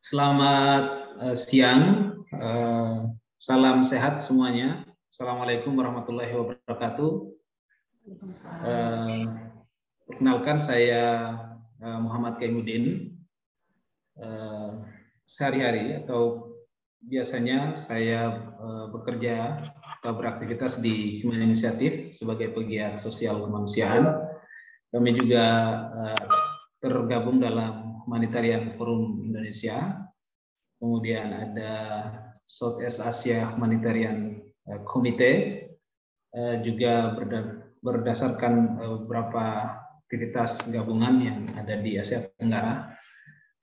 Selamat siang, salam sehat semuanya. Assalamualaikum warahmatullahi wabarakatuh. Perkenalkan saya Muhammad Kaimuddin. Sehari-hari atau biasanya saya bekerja atau beraktivitas di Human Initiative sebagai pegiat sosial kemanusiaan. Kami juga tergabung dalam Humanitarian Forum Indonesia, kemudian ada Southeast Asia Humanitarian Committee, juga berdasarkan beberapa aktivitas gabungan yang ada di Asia Tenggara,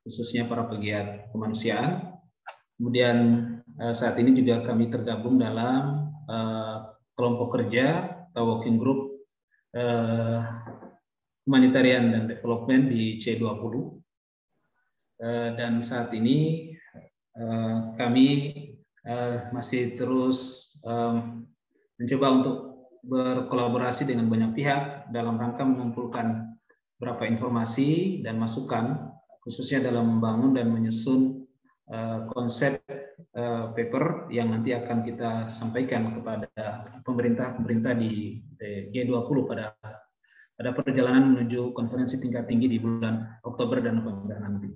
khususnya para pegiat kemanusiaan. Kemudian saat ini juga kami tergabung dalam kelompok kerja atau working group Humanitarian dan Development di C20. Dan saat ini kami masih terus mencoba untuk berkolaborasi dengan banyak pihak dalam rangka mengumpulkan beberapa informasi dan masukan, khususnya dalam membangun dan menyusun konsep paper yang nanti akan kita sampaikan kepada pemerintah di G20 pada perjalanan menuju konferensi tingkat tinggi di bulan Oktober dan November nanti.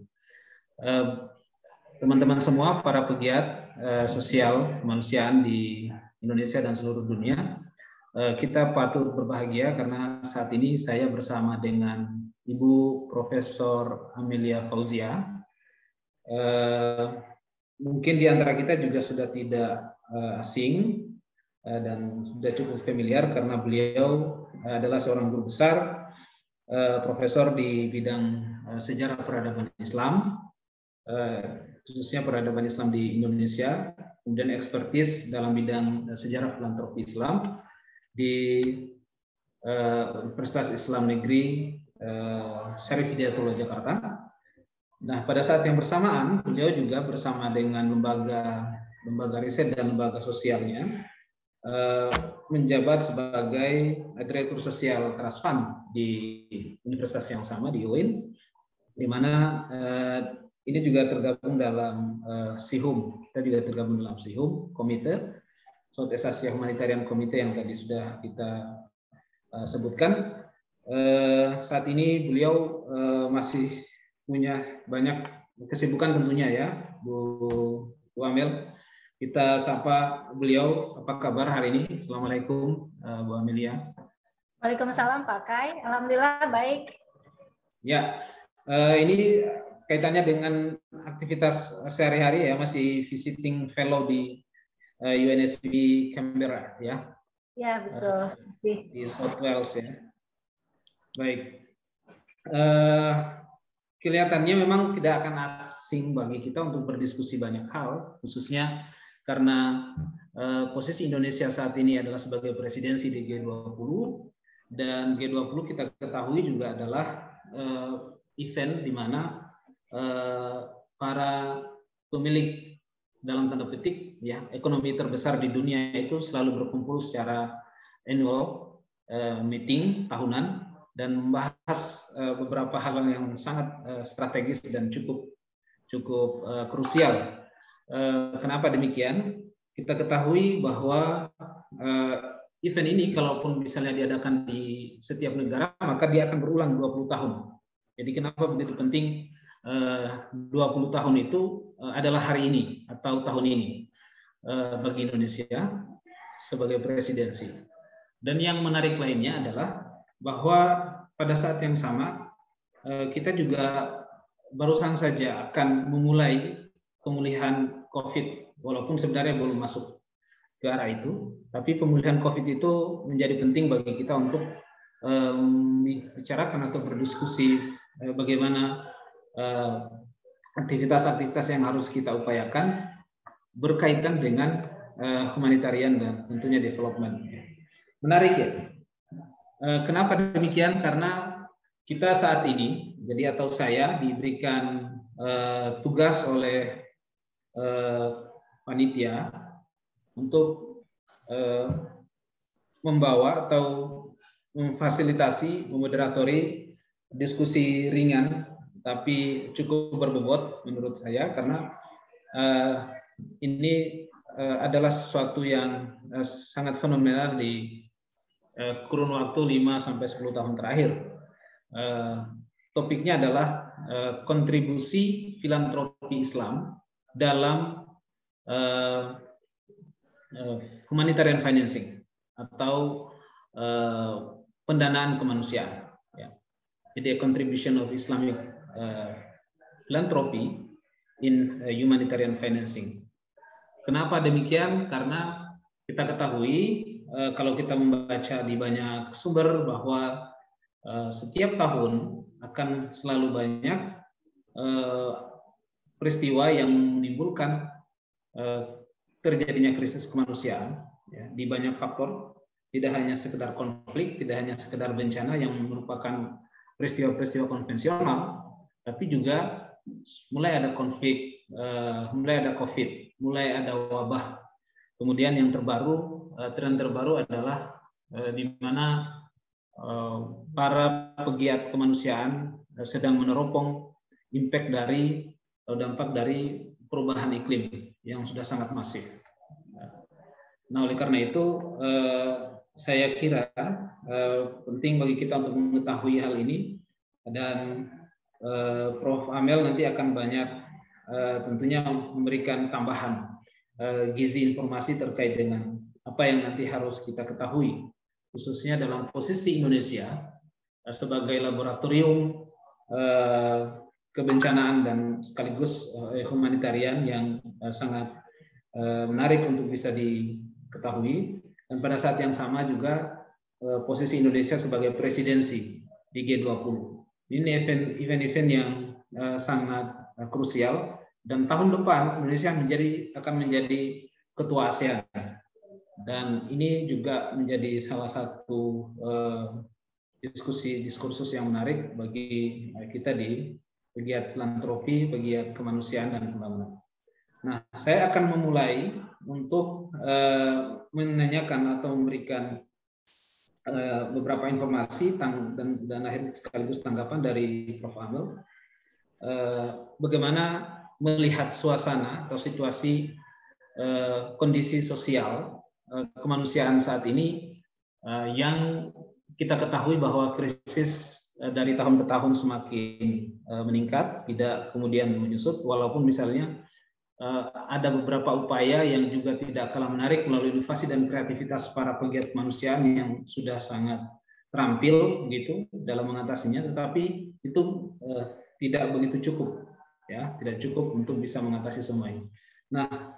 Teman-teman semua, para pegiat sosial kemanusiaan di Indonesia dan seluruh dunia, kita patut berbahagia karena saat ini saya bersama dengan Ibu Profesor Amelia Fauzia. Mungkin di antara kita juga sudah tidak asing dan sudah cukup familiar karena beliau adalah seorang guru besar, profesor di bidang sejarah peradaban Islam, khususnya peradaban Islam di Indonesia, kemudian ekspertis dalam bidang sejarah filantropi Islam di Universitas Islam Negeri Syarif Hidayatullah Jakarta. Nah, pada saat yang bersamaan, beliau juga bersama dengan lembaga riset dan lembaga sosialnya menjabat sebagai Direktur Sosial Trust Fund di universitas yang sama di UIN, di mana ini juga tergabung dalam SIHUM. Kita juga tergabung dalam SIHUM, Komite Southeast Asia Humanitarian Committee yang tadi sudah kita sebutkan. Saat ini beliau masih punya banyak kesibukan tentunya ya, Bu Amel. Kita sapa beliau, apa kabar hari ini? Assalamualaikum, Bu Amelia. Waalaikumsalam Pak Kai, alhamdulillah baik. Ya, ini kaitannya dengan aktivitas sehari-hari ya, masih visiting fellow di UNSCB Canberra ya. Ya betul. Di South Wales ya. Baik. Kelihatannya memang tidak akan asing bagi kita untuk berdiskusi banyak hal, khususnya karena posisi Indonesia saat ini adalah sebagai presidensi di G20, dan G20 kita ketahui juga adalah event di mana para pemilik dalam tanda petik ya ekonomi terbesar di dunia itu selalu berkumpul secara annual meeting tahunan dan membahas beberapa hal yang sangat strategis dan cukup krusial. Kenapa demikian? Kita ketahui bahwa event ini kalaupun misalnya diadakan di setiap negara, maka dia akan berulang 20 tahun. Jadi kenapa begitu penting 20 tahun itu adalah hari ini atau tahun ini bagi Indonesia sebagai presidensi. Dan yang menarik lainnya adalah bahwa pada saat yang sama kita juga barusan saja akan memulai pemulihan COVID, walaupun sebenarnya belum masuk ke arah itu, tapi pemulihan COVID itu menjadi penting bagi kita untuk bicarakan atau berdiskusi bagaimana aktivitas-aktivitas yang harus kita upayakan berkaitan dengan humanitarian dan tentunya development. Menarik ya. Kenapa demikian? Karena kita saat ini, jadi atau saya diberikan tugas oleh panitia untuk membawa atau memfasilitasi, memoderatori diskusi ringan tapi cukup berbobot menurut saya karena ini adalah sesuatu yang sangat fenomenal di kurun waktu 5-10 tahun terakhir. Topiknya adalah kontribusi filantropi Islam dalam humanitarian financing atau pendanaan kemanusiaan. Jadi contribution of Islamic philanthropy in humanitarian financing. Kenapa demikian? Karena kita ketahui kalau kita membaca di banyak sumber bahwa setiap tahun akan selalu banyak peristiwa yang menimbulkan terjadinya krisis kemanusiaan di banyak faktor, tidak hanya sekedar konflik, tidak hanya sekedar bencana yang merupakan peristiwa-peristiwa konvensional, tapi juga mulai ada konflik, mulai ada COVID, mulai ada wabah. Kemudian yang terbaru, tren terbaru adalah di mana para pegiat kemanusiaan sedang meneropong impact dari atau dampak dari perubahan iklim yang sudah sangat masif. Nah, oleh karena itu saya kira penting bagi kita untuk mengetahui hal ini, dan Prof. Amel nanti akan banyak tentunya memberikan tambahan gizi informasi terkait dengan apa yang nanti harus kita ketahui, khususnya dalam posisi Indonesia sebagai laboratorium kebencanaan dan sekaligus humanitarian yang sangat menarik untuk bisa diketahui, dan pada saat yang sama juga posisi Indonesia sebagai presidensi di G20. Ini event-event yang sangat krusial, dan tahun depan Indonesia akan menjadi ketua ASEAN, dan ini juga menjadi salah satu diskursus yang menarik bagi kita di pegiat filantropi, pegiat kemanusiaan dan pembangunan. Nah, saya akan memulai untuk menanyakan atau memberikan beberapa informasi dan akhirnya sekaligus tanggapan dari Prof. Amel. Bagaimana melihat suasana atau situasi kondisi sosial kemanusiaan saat ini yang kita ketahui bahwa krisis dari tahun ke tahun semakin meningkat, tidak kemudian menyusut, walaupun misalnya ada beberapa upaya yang juga tidak kalah menarik melalui inovasi dan kreativitas para pegiat kemanusiaan yang sudah sangat terampil gitu dalam mengatasinya, tetapi itu tidak begitu cukup, ya, tidak cukup untuk bisa mengatasi semua ini. Nah,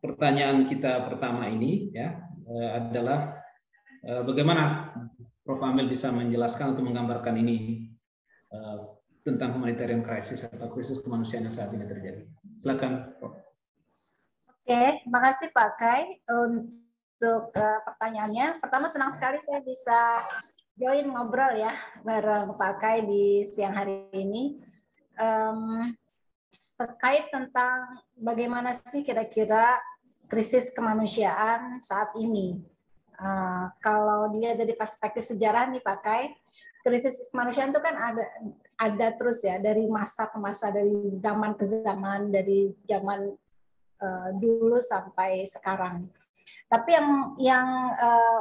pertanyaan kita pertama ini ya adalah bagaimana Prof. Amel bisa menjelaskan atau menggambarkan ini tentang humanitarian crisis atau krisis kemanusiaan yang saat ini terjadi. Silakan, Prof. Oke, terima kasih Pak Kai untuk pertanyaannya. Pertama, senang sekali saya bisa join ngobrol ya bareng Pak Kai di siang hari ini. Terkait tentang bagaimana sih kira-kira krisis kemanusiaan saat ini. Kalau dia dari perspektif sejarah nih Pak Kai, krisis kemanusiaan itu kan ada terus ya, dari masa ke masa, dari zaman ke zaman, dari zaman dulu sampai sekarang. Tapi yang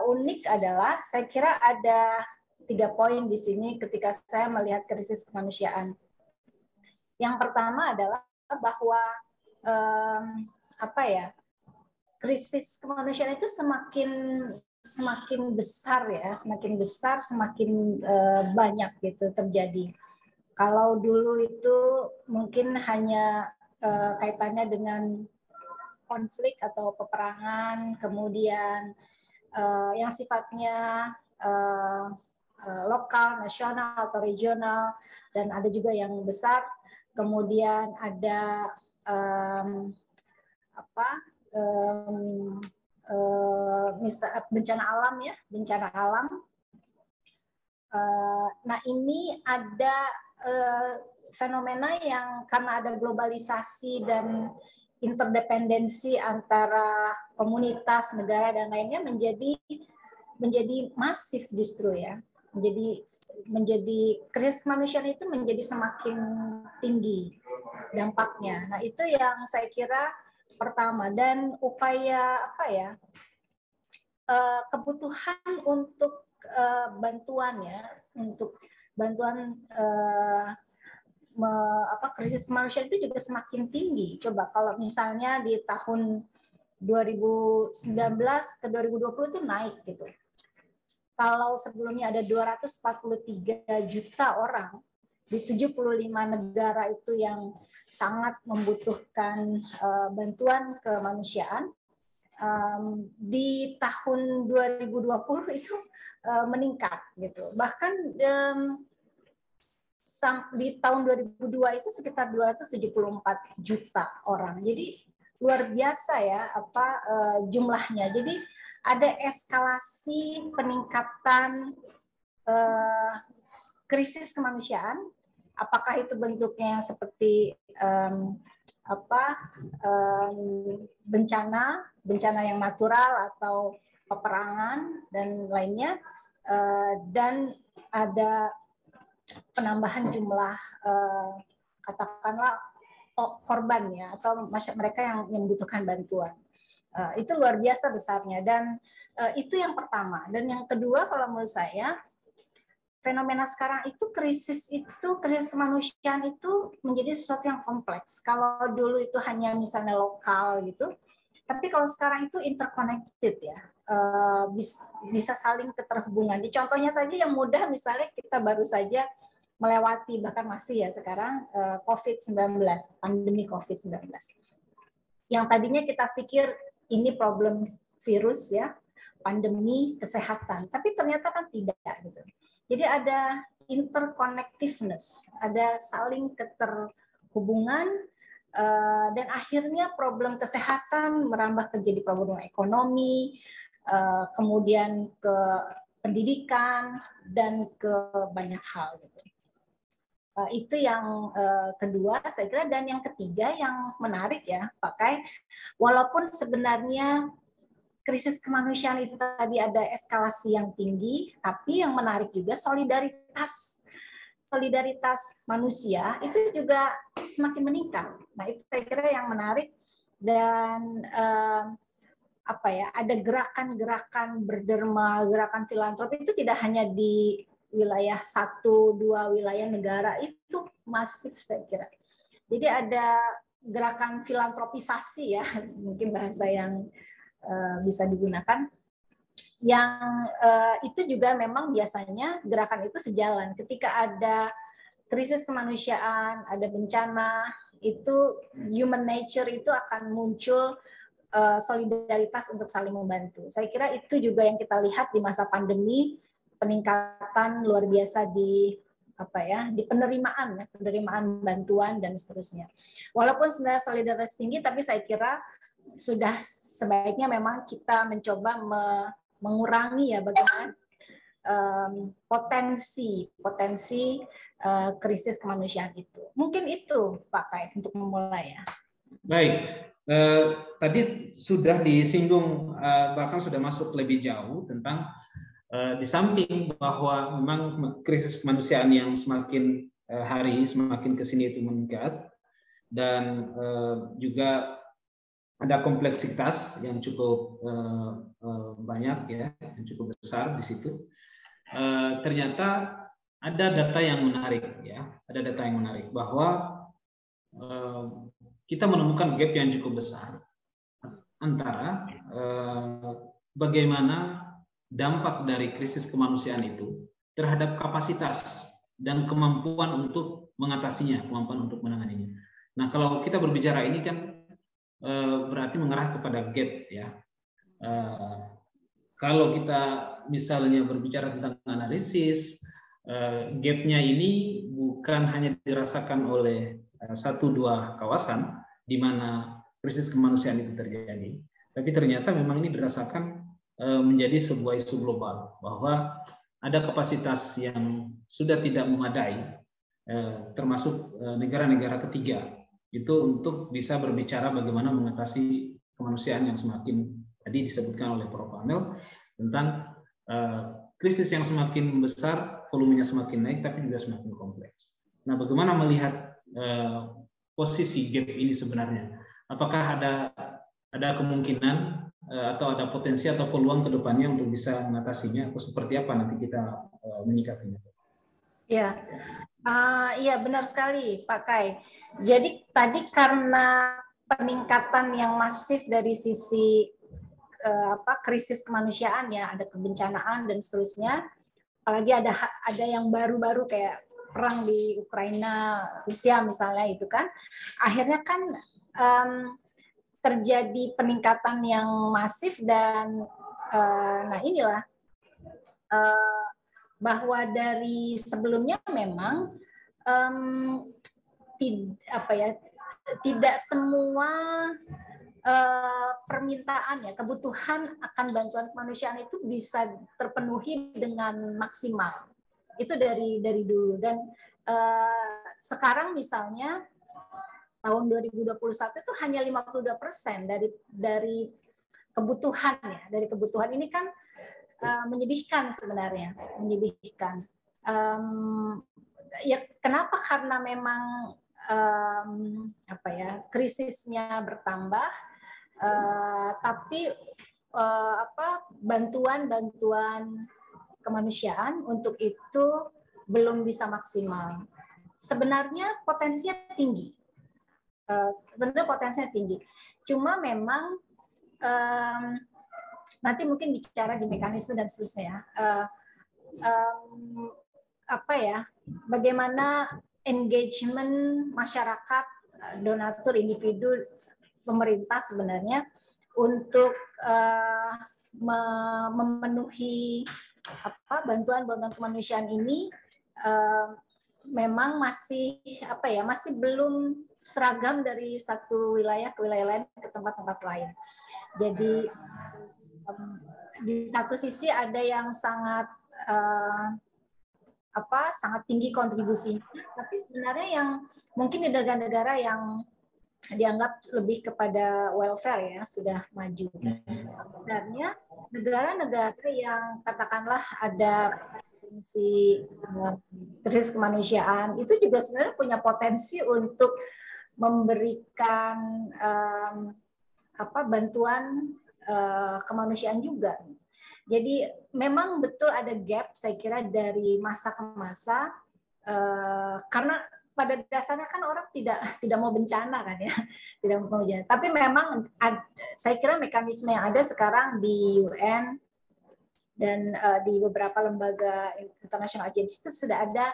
unik adalah saya kira ada 3 poin di sini ketika saya melihat krisis kemanusiaan. Yang pertama adalah bahwa krisis kemanusiaan itu semakin besar ya, semakin banyak gitu terjadi. Kalau dulu itu mungkin hanya kaitannya dengan konflik atau peperangan, kemudian yang sifatnya lokal, nasional atau regional, dan ada juga yang besar. Kemudian ada bencana alam ya, bencana alam. Nah ini ada fenomena yang karena ada globalisasi dan interdependensi antara komunitas, negara dan lainnya menjadi masif justru ya. menjadi krisis kemanusiaan itu menjadi semakin tinggi dampaknya. Nah, itu yang saya kira pertama. Dan upaya kebutuhan untuk bantuan untuk bantuan krisis kemanusiaan itu juga semakin tinggi. Coba kalau misalnya di tahun 2019 ke 2020 itu naik gitu. Kalau sebelumnya ada 243 juta orang di 75 negara itu yang sangat membutuhkan bantuan kemanusiaan, di tahun 2020 itu meningkat gitu. Bahkan di tahun 2002 itu sekitar 274 juta orang. Jadi luar biasa ya jumlahnya. Jadi ada eskalasi peningkatan krisis kemanusiaan. Apakah itu bentuknya seperti bencana yang natural atau peperangan dan lainnya, dan ada penambahan jumlah katakanlah korban ya, atau mereka yang membutuhkan bantuan. Itu luar biasa besarnya, dan itu yang pertama. Dan yang kedua, kalau menurut saya, fenomena sekarang itu krisis kemanusiaan itu menjadi sesuatu yang kompleks. Kalau dulu itu hanya misalnya lokal gitu, tapi kalau sekarang itu interconnected ya, bisa saling keterhubungan. Di contohnya saja yang mudah, misalnya kita baru saja melewati, bahkan masih ya sekarang, COVID-19, pandemi COVID-19. Yang tadinya kita pikir ini problem virus ya, pandemi kesehatan, tapi ternyata kan tidak gitu. Jadi ada interconnectiveness, ada saling keterhubungan, dan akhirnya problem kesehatan merambah menjadi problem ekonomi, kemudian ke pendidikan, dan ke banyak hal. Itu yang kedua saya kira. Dan yang ketiga yang menarik ya Pak Kai, walaupun sebenarnya krisis kemanusiaan itu tadi ada eskalasi yang tinggi, tapi yang menarik juga solidaritas manusia itu juga semakin meningkat. Nah, itu saya kira yang menarik. Dan ada gerakan-gerakan berderma, gerakan filantropi itu tidak hanya di wilayah 1-2 wilayah negara, itu masif saya kira. Jadi ada gerakan filantropisasi ya, mungkin bahasa yang bisa digunakan, yang itu juga memang biasanya gerakan itu sejalan. Ketika ada krisis kemanusiaan, ada bencana, itu human nature itu akan muncul solidaritas untuk saling membantu. Saya kira itu juga yang kita lihat di masa pandemi, peningkatan luar biasa di penerimaan bantuan dan seterusnya. Walaupun sebenarnya solidaritas tinggi, tapi saya kira sudah sebaiknya memang kita mencoba mengurangi ya bagaimana potensi krisis kemanusiaan itu. Mungkin itu Pak Kai untuk memulai ya. Baik, tadi sudah disinggung, bahkan sudah masuk lebih jauh tentang di samping bahwa memang krisis kemanusiaan yang semakin hari semakin kesini itu meningkat, dan juga ada kompleksitas yang cukup banyak ya, yang cukup besar di situ. Ternyata ada data yang menarik ya, bahwa kita menemukan gap yang cukup besar antara bagaimana dampak dari krisis kemanusiaan itu terhadap kapasitas dan kemampuan untuk mengatasinya, kemampuan untuk menanganinya. Nah, kalau kita berbicara ini kan berarti mengarah kepada gap ya. Kalau kita misalnya berbicara tentang analisis, gapnya ini bukan hanya dirasakan oleh 1-2 kawasan di mana krisis kemanusiaan itu terjadi, tapi ternyata memang ini dirasakan menjadi sebuah isu global, bahwa ada kapasitas yang sudah tidak memadai, termasuk negara-negara ketiga, itu untuk bisa berbicara bagaimana mengatasi kemanusiaan yang semakin tadi disebutkan oleh Prof. Amel tentang krisis yang semakin besar, volumenya semakin naik, tapi juga semakin kompleks. Nah, bagaimana melihat posisi gap ini sebenarnya? Apakah ada kemungkinan atau ada potensi atau peluang ke depannya untuk bisa mengatasinya, atau seperti apa nanti kita menyikapinya? Ya, iya benar sekali Pak Kai. Jadi tadi karena peningkatan yang masif dari sisi krisis kemanusiaan ya, ada kebencanaan dan seterusnya, apalagi ada yang baru-baru kayak perang di Ukraina, Rusia misalnya itu kan, akhirnya kan terjadi peningkatan yang masif dan nah inilah bahwa dari sebelumnya memang tidak semua permintaan ya, kebutuhan akan bantuan kemanusiaan itu bisa terpenuhi dengan maksimal. Itu dari dulu, dan sekarang misalnya tahun 2021 itu hanya 52% dari kebutuhan ya, dari kebutuhan ini kan menyedihkan sebenarnya, menyedihkan. Ya kenapa? Karena memang krisisnya bertambah, tapi bantuan kemanusiaan untuk itu belum bisa maksimal. Sebenarnya potensinya tinggi. Cuma memang nanti mungkin bicara di mekanisme dan seterusnya. Bagaimana engagement masyarakat, donatur, individu, pemerintah sebenarnya untuk memenuhi bantuan kemanusiaan ini memang masih belum seragam dari satu wilayah ke wilayah lain, ke tempat-tempat lain. Jadi di satu sisi ada yang sangat sangat tinggi kontribusinya, tapi sebenarnya yang mungkin di negara-negara yang dianggap lebih kepada welfare ya, sudah maju. Sebenarnya negara-negara yang katakanlah ada potensi krisis kemanusiaan itu juga sebenarnya punya potensi untuk memberikan bantuan kemanusiaan juga. Jadi memang betul ada gap, saya kira, dari masa ke masa, karena pada dasarnya kan orang tidak mau bencana kan ya, tidak mau bencana. Tapi memang saya kira mekanisme yang ada sekarang di UN dan di beberapa lembaga international agency itu sudah ada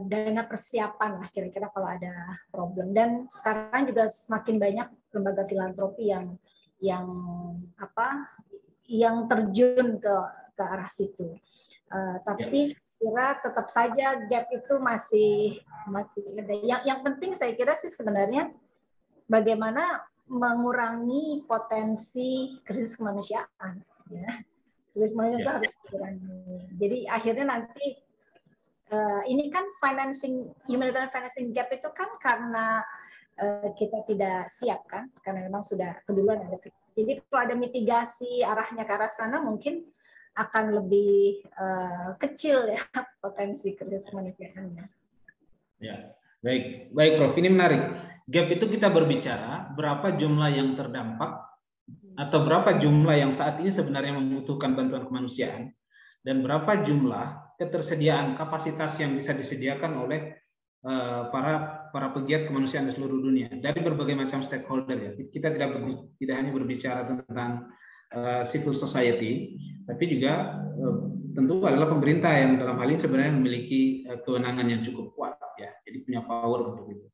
dana persiapan lah kira-kira kalau ada problem. Dan sekarang juga semakin banyak lembaga filantropi yang terjun ke arah situ. Tapi saya kira tetap saja gap itu masih ada. Yang penting saya kira sih sebenarnya bagaimana mengurangi potensi krisis kemanusiaan. Ya. Krisis kemanusiaan itu harus dikurangi. Jadi akhirnya nanti ini kan humanitarian financing gap itu kan karena kita tidak siap kan, karena memang sudah keduluan ada. Jadi kalau ada mitigasi arahnya ke arah sana mungkin akan lebih kecil ya potensi krisis kemanusiaannya. Ya, baik Prof. Ini menarik. Gap itu kita berbicara berapa jumlah yang terdampak atau berapa jumlah yang saat ini sebenarnya membutuhkan bantuan kemanusiaan dan berapa jumlah ketersediaan kapasitas yang bisa disediakan oleh para pegiat kemanusiaan di seluruh dunia dari berbagai macam stakeholder ya. Kita tidak hanya berbicara tentang civil society, tapi juga tentu adalah pemerintah yang dalam hal ini sebenarnya memiliki kewenangan yang cukup kuat ya. Jadi punya power untuk itu.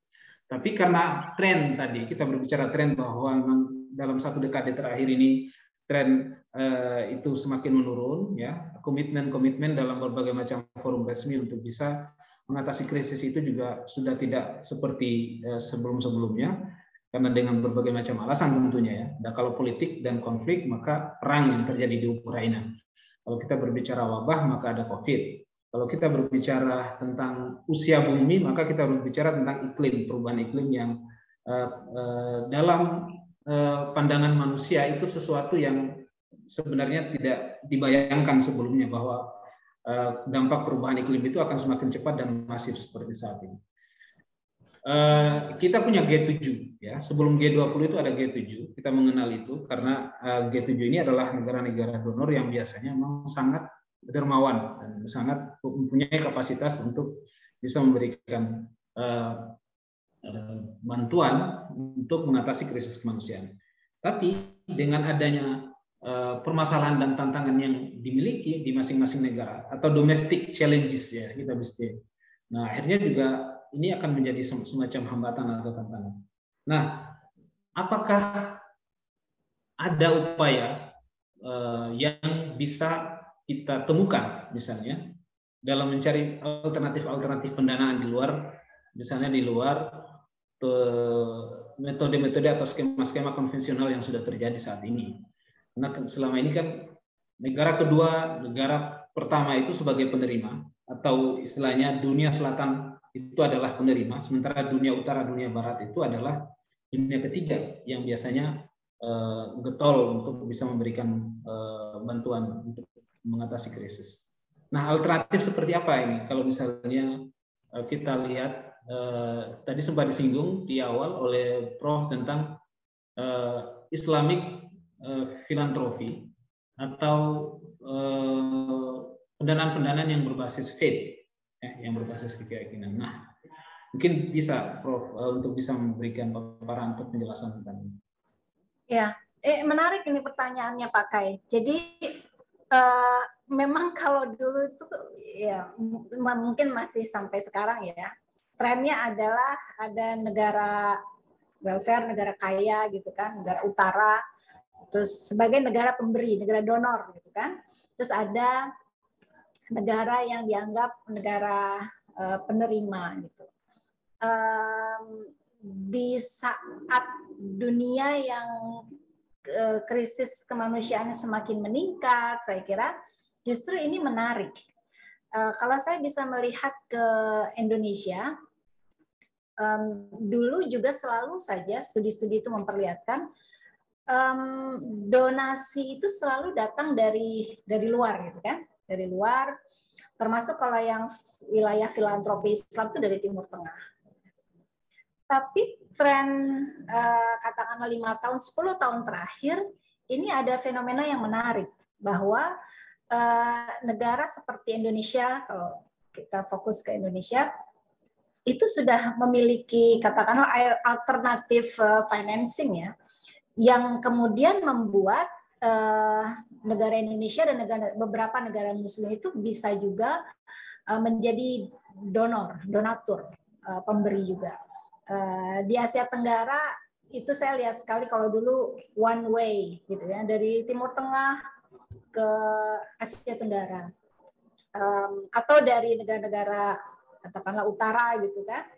Tapi karena tren tadi kita berbicara tren bahwa memang dalam satu dekade terakhir ini tren itu semakin menurun ya. Komitmen dalam berbagai macam forum resmi untuk bisa mengatasi krisis itu juga sudah tidak seperti sebelum-sebelumnya karena dengan berbagai macam alasan tentunya ya. Dan kalau politik dan konflik maka perang yang terjadi di Ukraina. Kalau kita berbicara wabah maka ada COVID. Kalau kita berbicara tentang usia bumi maka kita berbicara tentang iklim, perubahan iklim yang dalam pandangan manusia itu sesuatu yang sebenarnya tidak dibayangkan sebelumnya bahwa dampak perubahan iklim itu akan semakin cepat dan masif seperti saat ini. Kita punya G7 ya. Sebelum G20 itu ada G7. Kita mengenal itu karena G7 ini adalah negara-negara donor yang biasanya memang sangat dermawan dan sangat mempunyai kapasitas untuk bisa memberikan bantuan untuk mengatasi krisis kemanusiaan. Tapi dengan adanya permasalahan dan tantangan yang dimiliki di masing-masing negara atau domestic challenges ya kita bisa. Nah, akhirnya juga ini akan menjadi semacam hambatan atau tantangan. Nah, apakah ada upaya yang bisa kita temukan misalnya dalam mencari alternatif pendanaan di luar, misalnya di luar metode-metode atau skema-skema konvensional yang sudah terjadi saat ini? Karena selama ini kan negara kedua, negara pertama itu sebagai penerima, atau istilahnya dunia selatan itu adalah penerima, sementara dunia utara, dunia barat itu adalah dunia ketiga yang biasanya getol untuk bisa memberikan bantuan untuk mengatasi krisis. Nah, alternatif seperti apa ini? Kalau misalnya kita lihat tadi sempat disinggung di awal oleh Prof tentang Islamic filantropi atau pendanaan-pendanaan yang berbasis faith, yang berbasis keyakinan. Nah, mungkin bisa Prof untuk bisa memberikan paparan untuk penjelasan tentang ini. Ya, menarik ini pertanyaannya Pak Kai. Jadi memang kalau dulu itu ya mungkin masih sampai sekarang ya, trennya adalah ada negara welfare, negara kaya gitu kan, negara utara, terus sebagai negara pemberi, negara donor gitu kan. Terus ada negara yang dianggap negara penerima gitu. Di saat dunia yang krisis kemanusiaan semakin meningkat, saya kira justru ini menarik. Kalau saya bisa melihat ke Indonesia, dulu juga selalu saja studi-studi itu memperlihatkan donasi itu selalu datang dari luar gitu kan, dari luar. Termasuk kalau yang wilayah filantropi Islam itu dari Timur Tengah. Tapi tren katakanlah 5 tahun, 10 tahun terakhir, ini ada fenomena yang menarik, bahwa negara seperti Indonesia, kalau kita fokus ke Indonesia, itu sudah memiliki katakanlah alternatif financing ya, yang kemudian membuat negara Indonesia dan beberapa negara Muslim itu bisa juga menjadi donatur, pemberi juga. Di Asia Tenggara itu saya lihat sekali kalau dulu one way gitu ya, dari Timur Tengah ke Asia Tenggara, atau dari negara-negara katakanlah utara gitu kan,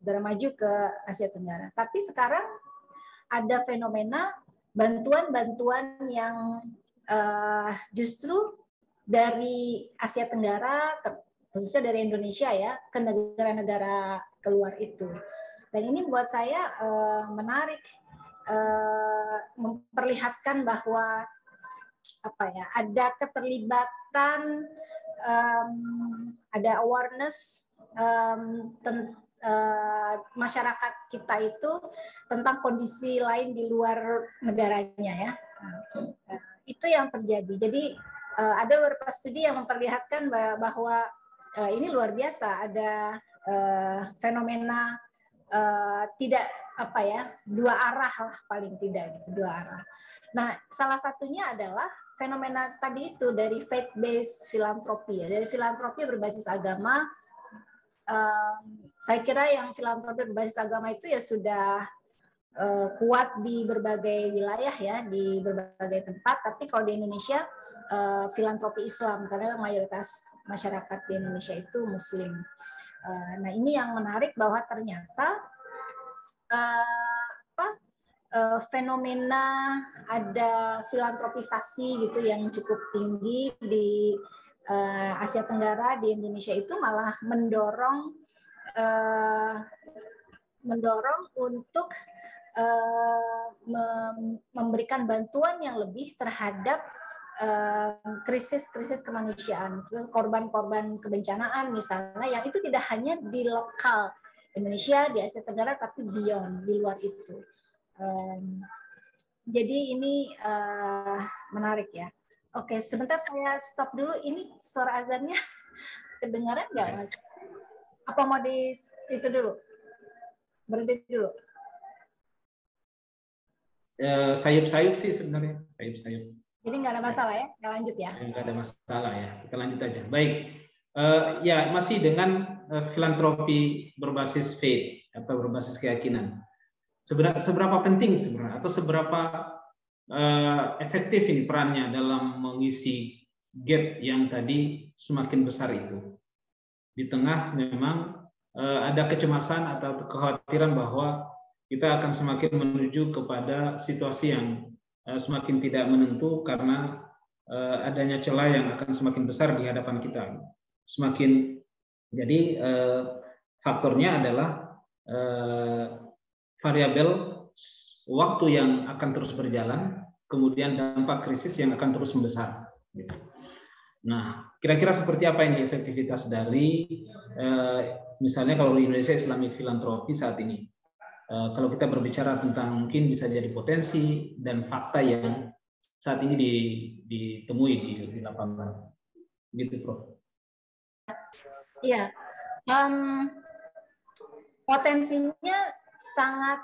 negara maju ke Asia Tenggara. Tapi sekarang ada fenomena bantuan-bantuan yang justru dari Asia Tenggara, khususnya dari Indonesia ya, ke negara-negara keluar itu. Dan ini buat saya menarik, memperlihatkan bahwa apa ya, ada keterlibatan, ada awareness masyarakat kita itu tentang kondisi lain di luar negaranya ya. Itu yang terjadi. Jadi ada beberapa studi yang memperlihatkan bahwa ini luar biasa, ada fenomena tidak apa ya, dua arah lah paling tidak gitu, dua arah. Nah, salah satunya adalah fenomena tadi itu dari faith based filantropi ya, dari filantropi berbasis agama. Saya kira yang filantropi berbasis agama itu ya sudah kuat di berbagai wilayah ya, di berbagai tempat. Tapi kalau di Indonesia filantropi Islam, karena mayoritas masyarakat di Indonesia itu Muslim. Nah, ini yang menarik bahwa ternyata fenomena ada filantropisasi gitu yang cukup tinggi di Asia Tenggara, di Indonesia itu malah mendorong untuk memberikan bantuan yang lebih terhadap krisis-krisis kemanusiaan, terus korban-korban kebencanaan misalnya, yang itu tidak hanya di lokal Indonesia, di Asia Tenggara, tapi beyond, di luar itu. Jadi ini menarik ya. Oke, sebentar saya stop dulu. Ini suara azannya kedengaran nggak, Mas? Apa mau di itu dulu? Berhenti dulu. Sayup-sayup sih sebenarnya, sayup-sayup. Jadi nggak ada masalah ya, kita lanjut ya. Nggak ada masalah ya, kita lanjut aja. Baik, ya masih dengan filantropi berbasis faith atau berbasis keyakinan. Seberapa penting sebenarnya atau seberapa efektif ini perannya dalam mengisi gap yang tadi semakin besar itu? Di tengah memang ada kecemasan atau kekhawatiran bahwa kita akan semakin menuju kepada situasi yang semakin tidak menentu karena adanya celah yang akan semakin besar di hadapan kita. Jadi faktornya adalah variabel waktu yang akan terus berjalan, kemudian dampak krisis yang akan terus membesar. Nah, kira-kira seperti apa ini efektivitas dari misalnya kalau di Indonesia Islamic Philanthropy saat ini? Kalau kita berbicara tentang mungkin bisa jadi potensi dan fakta yang saat ini ditemui di lapangan, gitu, Prof. Iya, potensinya sangat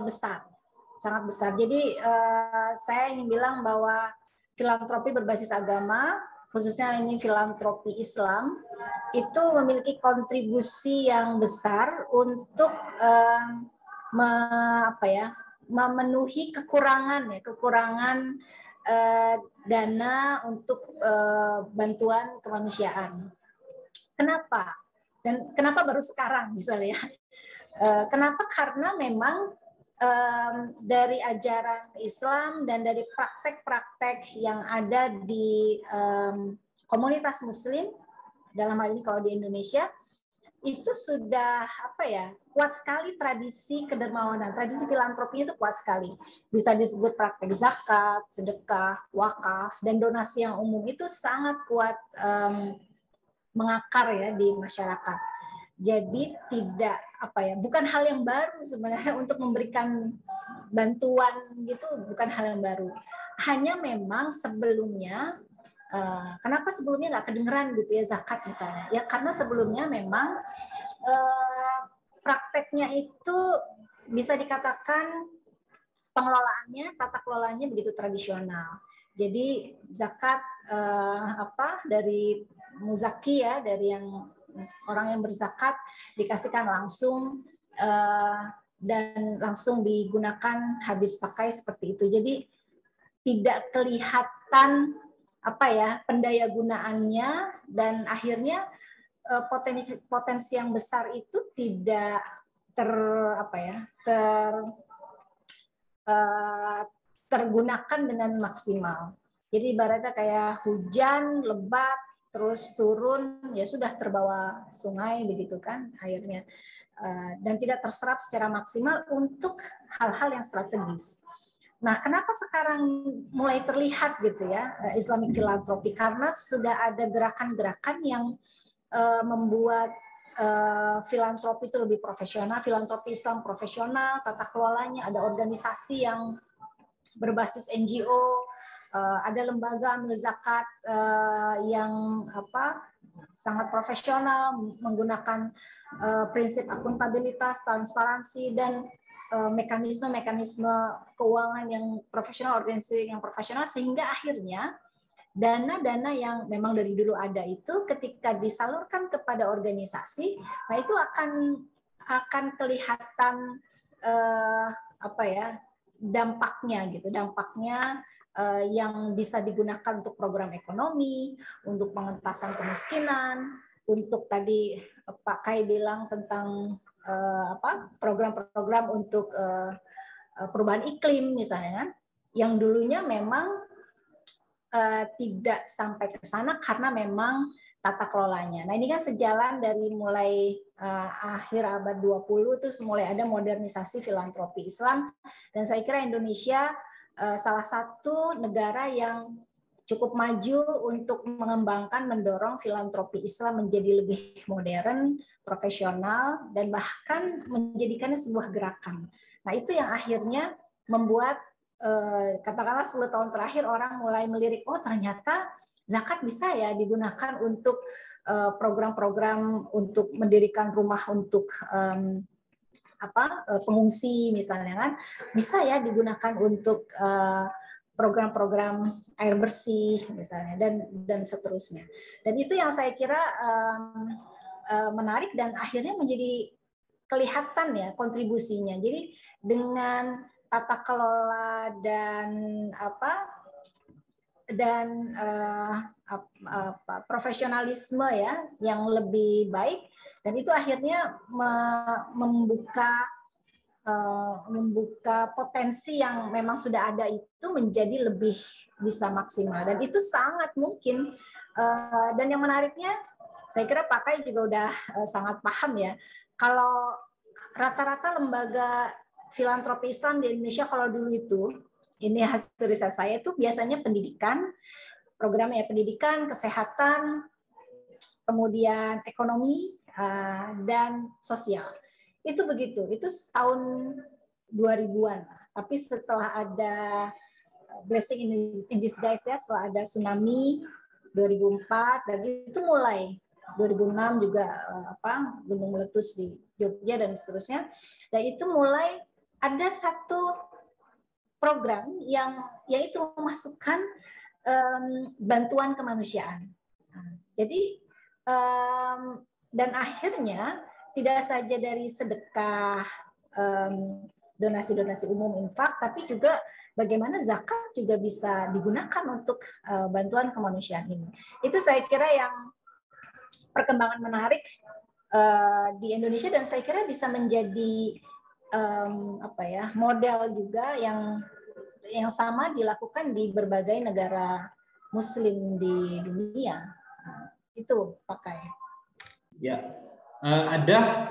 besar, sangat besar. Jadi saya ingin bilang bahwa filantropi berbasis agama, khususnya ini filantropi Islam, itu memiliki kontribusi yang besar untuk memenuhi kekurangan dana untuk bantuan kemanusiaan. Kenapa? Dan kenapa baru sekarang misalnya? Kenapa? Karena memang dari ajaran Islam dan dari praktek-praktek yang ada di komunitas Muslim, dalam hal ini kalau di Indonesia, itu sudah kuat sekali tradisi kedermawanan, tradisi filantropinya itu kuat sekali. Bisa disebut praktek zakat, sedekah, wakaf, dan donasi yang umum itu sangat kuat mengakar ya di masyarakat. Jadi tidak bukan hal yang baru sebenarnya untuk memberikan bantuan gitu, bukan hal yang baru. Hanya memang sebelumnya kenapa sebelumnya nggak kedengeran gitu ya zakat misalnya? Ya karena sebelumnya memang prakteknya itu bisa dikatakan pengelolaannya, tata kelolanya begitu tradisional. Jadi zakat dari muzaki ya, dari yang orang yang berzakat dikasihkan langsung dan langsung digunakan habis pakai seperti itu. Jadi tidak kelihatan pendaya gunaannya, dan akhirnya potensi yang besar itu tidak tergunakan dengan maksimal. Jadi ibaratnya kayak hujan lebat terus turun, ya sudah terbawa sungai begitu kan airnya, dan tidak terserap secara maksimal untuk hal-hal yang strategis. Nah, kenapa sekarang mulai terlihat gitu ya Islamic Philanthropy? Karena sudah ada gerakan-gerakan yang membuat filantropi itu lebih profesional, filantropi Islam profesional, tata kelolanya, ada organisasi yang berbasis NGO, ada lembaga amil zakat yang sangat profesional, menggunakan prinsip akuntabilitas, transparansi, dan mekanisme-mekanisme keuangan yang profesional, organisasi yang profesional, sehingga akhirnya dana-dana yang memang dari dulu ada itu ketika disalurkan kepada organisasi, nah itu akan kelihatan dampaknya yang bisa digunakan untuk program ekonomi, untuk pengentasan kemiskinan, untuk tadi Pak Kai bilang tentang program-program untuk perubahan iklim misalnya kan, yang dulunya memang tidak sampai ke sana karena memang tata kelolanya. Nah, ini kan sejalan dari mulai akhir abad 20 itu mulai ada modernisasi filantropi Islam, dan saya kira Indonesia salah satu negara yang cukup maju untuk mengembangkan, mendorong filantropi Islam menjadi lebih modern, profesional, dan bahkan menjadikannya sebuah gerakan. Nah, itu yang akhirnya membuat katakanlah 10 tahun terakhir orang mulai melirik, oh ternyata zakat bisa ya digunakan untuk program-program untuk mendirikan rumah untuk pengungsi misalnya kan, bisa ya digunakan untuk program-program air bersih misalnya dan seterusnya. Dan itu yang saya kira menarik dan akhirnya menjadi kelihatan ya kontribusinya. Jadi dengan tata kelola dan profesionalisme ya yang lebih baik, dan itu akhirnya membuka potensi yang memang sudah ada itu menjadi lebih bisa maksimal, dan itu sangat mungkin. Dan yang menariknya, saya kira Pak Kai juga udah sangat paham ya, kalau rata-rata lembaga filantropi Islam di Indonesia kalau dulu itu, ini hasil riset saya, itu biasanya pendidikan, programnya pendidikan, kesehatan, kemudian ekonomi, dan sosial. Itu begitu, itu tahun 2000-an. Tapi setelah ada blessing in disguise ya, setelah ada tsunami 2004, dan itu mulai 2006 juga gunung meletus di Jogja dan seterusnya. Dan itu mulai ada satu program yang yaitu memasukkan bantuan kemanusiaan. Jadi dan akhirnya tidak saja dari sedekah, donasi-donasi umum, infak, tapi juga bagaimana zakat juga bisa digunakan untuk bantuan kemanusiaan ini. Itu saya kira yang perkembangan menarik di Indonesia, dan saya kira bisa menjadi model juga yang sama dilakukan di berbagai negara Muslim di dunia. Itu pakai. Ya, ada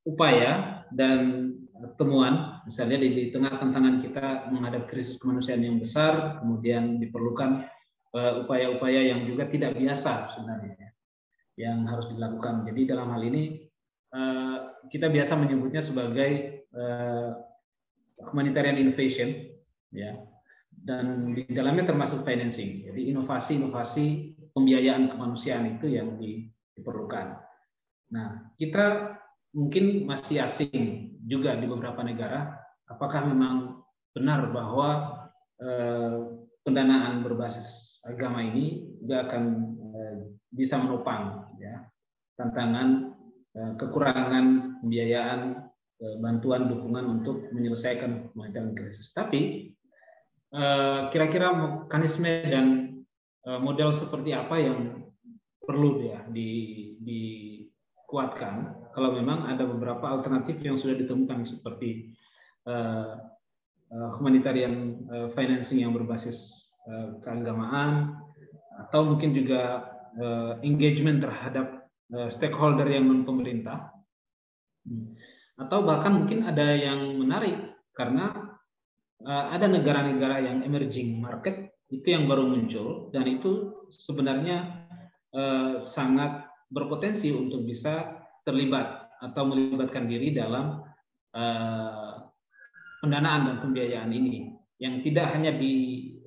upaya dan temuan, misalnya di tengah tantangan kita menghadapi krisis kemanusiaan yang besar, kemudian diperlukan upaya-upaya yang juga tidak biasa sebenarnya yang harus dilakukan. Jadi dalam hal ini kita biasa menyebutnya sebagai humanitarian innovation, ya, dan di dalamnya termasuk financing. Jadi inovasi-inovasi pembiayaan kemanusiaan itu yang diperlukan. Nah, kita mungkin masih asing juga di beberapa negara. Apakah memang benar bahwa pendanaan berbasis agama ini juga akan bisa menopang ya tantangan kekurangan pembiayaan, bantuan, dukungan untuk menyelesaikan humanitarian krisis. Tapi kira-kira mekanisme dan model seperti apa yang perlu ya dikuatkan kalau memang ada beberapa alternatif yang sudah ditemukan seperti humanitarian financing yang berbasis keagamaan, atau mungkin juga engagement terhadap stakeholder yang non pemerintah, atau bahkan mungkin ada yang menarik karena ada negara-negara yang emerging market itu yang baru muncul, dan itu sebenarnya sangat berpotensi untuk bisa terlibat atau melibatkan diri dalam pendanaan dan pembiayaan ini, yang tidak hanya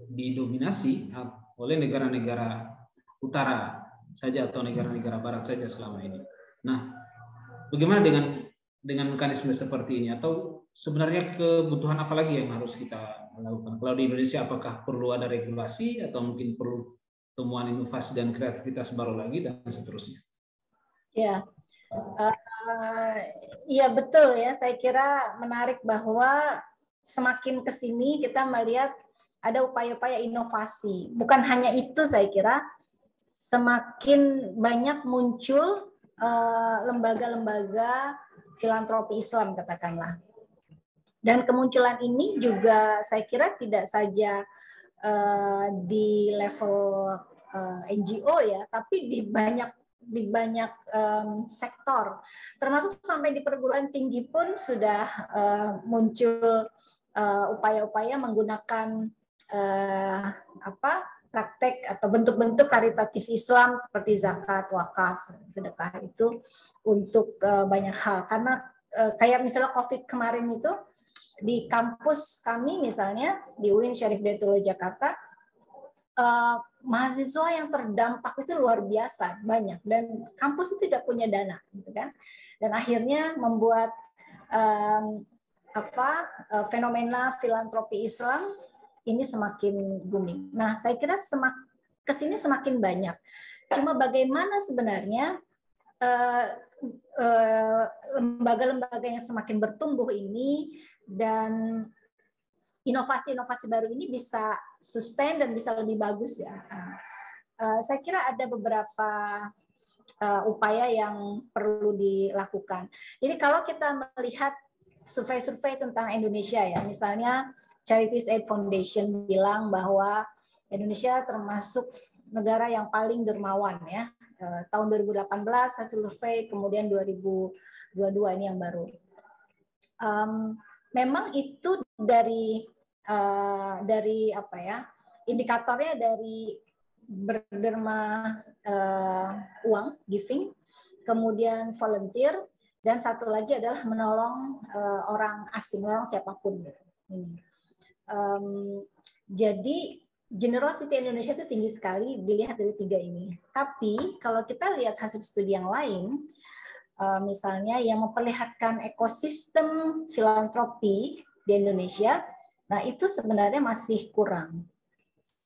didominasi oleh negara-negara utara saja atau negara-negara barat saja selama ini. Nah, bagaimana dengan mekanisme seperti ini, atau sebenarnya kebutuhan apa lagi yang harus kita lakukan? Kalau di Indonesia, apakah perlu ada regulasi atau mungkin perlu temuan inovasi dan kreativitas baru lagi dan seterusnya? Ya, ya betul ya. Saya kira menarik bahwa semakin ke sini kita melihat ada upaya-upaya inovasi. Bukan hanya itu, saya kira semakin banyak muncul lembaga-lembaga filantropi Islam katakanlah. Dan kemunculan ini juga saya kira tidak saja di level NGO ya, tapi di banyak sektor, termasuk sampai di perguruan tinggi pun sudah muncul upaya-upaya menggunakan praktek atau bentuk-bentuk karitatif Islam seperti zakat, wakaf, sedekah itu untuk banyak hal. Karena kayak misalnya COVID kemarin itu di kampus kami misalnya di UIN Syarif Hidayatullah Jakarta, mahasiswa yang terdampak itu luar biasa banyak dan kampus itu tidak punya dana, gitu kan? Dan akhirnya membuat fenomena filantropi Islam ini semakin booming. Nah, saya kira kesini semakin banyak. Cuma bagaimana sebenarnya lembaga-lembaga yang semakin bertumbuh ini dan inovasi-inovasi baru ini bisa sustain dan bisa lebih bagus ya. Saya kira ada beberapa upaya yang perlu dilakukan. Jadi kalau kita melihat survei-survei tentang Indonesia ya, misalnya Charities Aid Foundation bilang bahwa Indonesia termasuk negara yang paling dermawan ya. Tahun 2018 hasil survei, kemudian 2022 ini yang baru. Memang itu dari indikatornya dari berderma uang, giving, kemudian volunteer, dan satu lagi adalah menolong orang asing, menolong siapapun. Jadi generosity Indonesia itu tinggi sekali dilihat dari 3 ini. Tapi kalau kita lihat hasil studi yang lain, misalnya yang memperlihatkan ekosistem filantropi di Indonesia, nah itu sebenarnya masih kurang,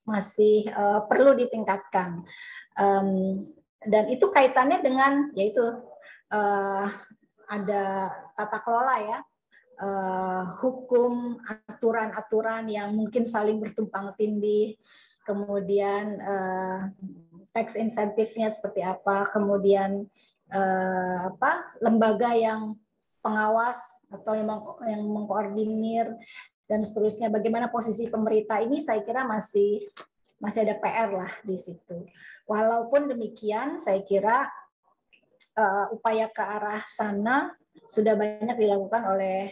masih perlu ditingkatkan. Dan itu kaitannya dengan yaitu ada tata kelola ya, hukum, aturan-aturan yang mungkin saling bertumpang tindih, kemudian tax insentifnya seperti apa, kemudian lembaga yang pengawas atau yang mengkoordinir dan seterusnya, bagaimana posisi pemerintah ini, saya kira masih ada PR lah di situ. Walaupun demikian, saya kira upaya ke arah sana sudah banyak dilakukan oleh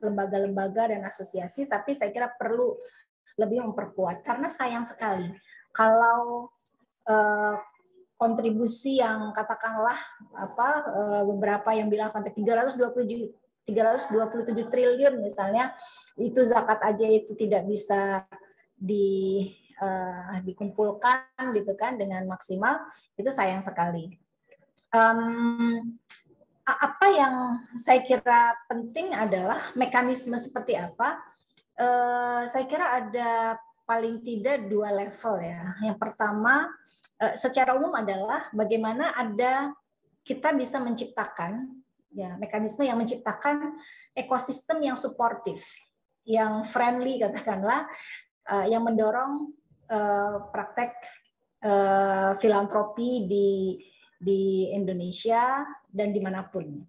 lembaga-lembaga dan asosiasi, tapi saya kira perlu lebih memperkuat, karena sayang sekali kalau kontribusi yang katakanlah beberapa yang bilang sampai 327 triliun misalnya, itu zakat aja itu tidak bisa dikumpulkan gitu kan dengan maksimal, itu sayang sekali. Apa yang saya kira penting adalah mekanisme seperti apa. Saya kira ada paling tidak 2 level ya. Yang pertama secara umum adalah bagaimana kita bisa menciptakan ya mekanisme yang menciptakan ekosistem yang suportif, yang friendly katakanlah, yang mendorong praktek filantropi di Indonesia dan dimanapun.